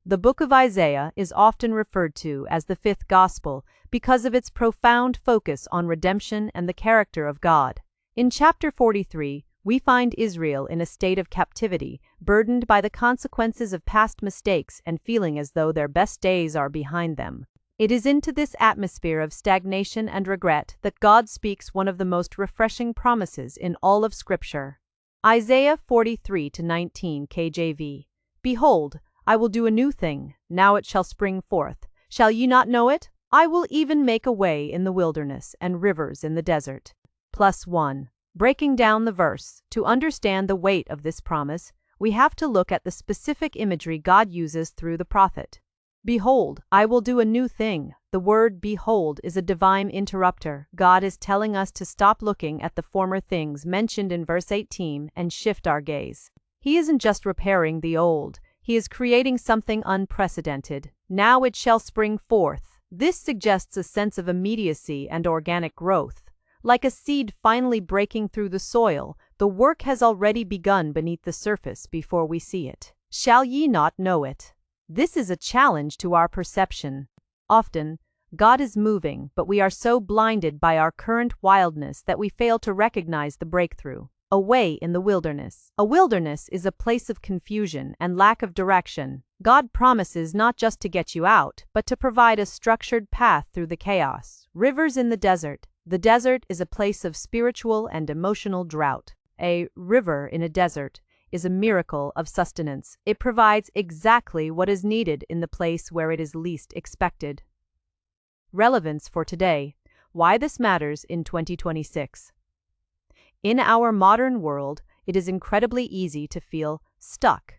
The book of Isaiah is often referred to as the fifth gospel because of its profound focus on redemption and the character of God. In chapter 43, we find Israel in a state of captivity, burdened by the consequences of past mistakes and feeling as though their best days are behind them. It is into this atmosphere of stagnation and regret that God speaks one of the most refreshing promises in all of Scripture. Isaiah 43:19 KJV. Behold, I will do a new thing, now it shall spring forth. Shall ye not know it? I will even make a way in the wilderness and rivers in the desert. +1. Breaking down the verse, to understand the weight of this promise, we have to look at the specific imagery God uses through the prophet. Behold, I will do a new thing. The word behold is a divine interrupter. God is telling us to stop looking at the former things mentioned in verse 18 and shift our gaze. He isn't just repairing the old, he is creating something unprecedented. Now it shall spring forth. This suggests a sense of immediacy and organic growth. Like a seed finally breaking through the soil, the work has already begun beneath the surface before we see it. Shall ye not know it? This is a challenge to our perception. Often, God is moving, but we are so blinded by our current wildness that we fail to recognize the breakthrough. A way in the wilderness. A wilderness is a place of confusion and lack of direction. God promises not just to get you out, but to provide a structured path through the chaos. Rivers in the desert. The desert is a place of spiritual and emotional drought. A river in a desert is a miracle of sustenance. It provides exactly what is needed in the place where it is least expected. Relevance for today. Why this matters in 2026. In our modern world, it is incredibly easy to feel stuck.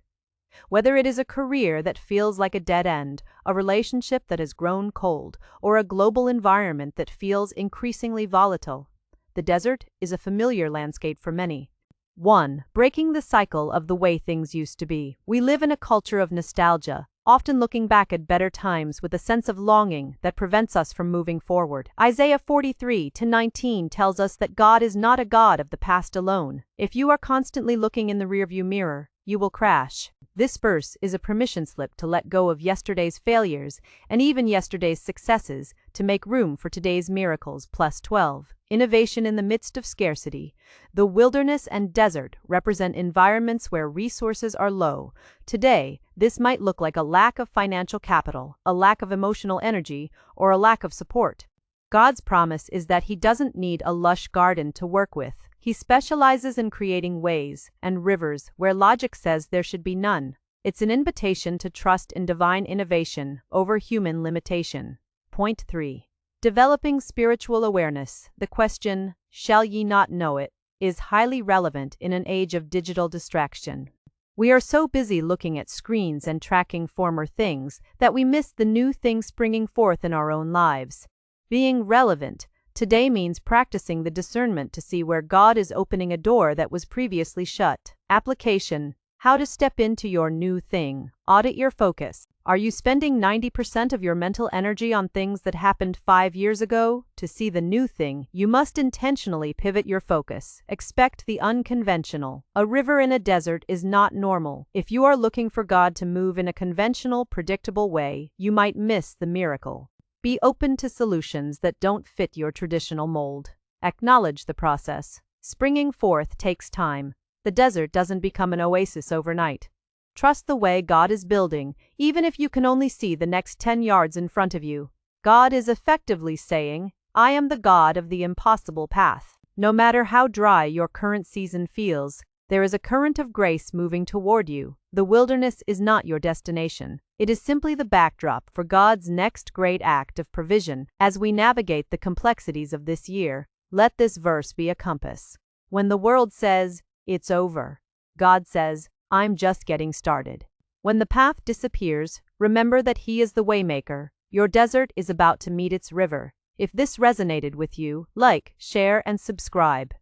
Whether it is a career that feels like a dead end, a relationship that has grown cold, or a global environment that feels increasingly volatile, the desert is a familiar landscape for many. 1. Breaking the cycle of the way things used to be. We live in a culture of nostalgia, often looking back at better times with a sense of longing that prevents us from moving forward. Isaiah 43:19 tells us that God is not a God of the past alone. If you are constantly looking in the rearview mirror, you will crash. This verse is a permission slip to let go of yesterday's failures and even yesterday's successes to make room for today's miracles. +12. Innovation in the midst of scarcity. The wilderness and desert represent environments where resources are low. Today, this might look like a lack of financial capital, a lack of emotional energy, or a lack of support. God's promise is that He doesn't need a lush garden to work with. He specializes in creating ways and rivers where logic says there should be none. It's an invitation to trust in divine innovation over human limitation. Point 3. Developing spiritual awareness. The question, shall ye not know it, is highly relevant in an age of digital distraction. We are so busy looking at screens and tracking former things that we miss the new things springing forth in our own lives. Being relevant today means practicing the discernment to see where God is opening a door that was previously shut. Application. How to step into your new thing. Audit your focus. Are you spending 90% of your mental energy on things that happened 5 years ago? To see the new thing, you must intentionally pivot your focus. Expect the unconventional. A river in a desert is not normal. If you are looking for God to move in a conventional, predictable way, you might miss the miracle. Be open to solutions that don't fit your traditional mold. Acknowledge the process. Springing forth takes time. The desert doesn't become an oasis overnight. Trust the way God is building, even if you can only see the next 10 yards in front of you. God is effectively saying, I am the God of the impossible path. No matter how dry your current season feels, there is a current of grace moving toward you. The wilderness is not your destination. It is simply the backdrop for God's next great act of provision. As we navigate the complexities of this year, let this verse be a compass. When the world says, it's over, God says, I'm just getting started. When the path disappears, remember that He is the waymaker. Your desert is about to meet its river. If this resonated with you, like, share, and subscribe.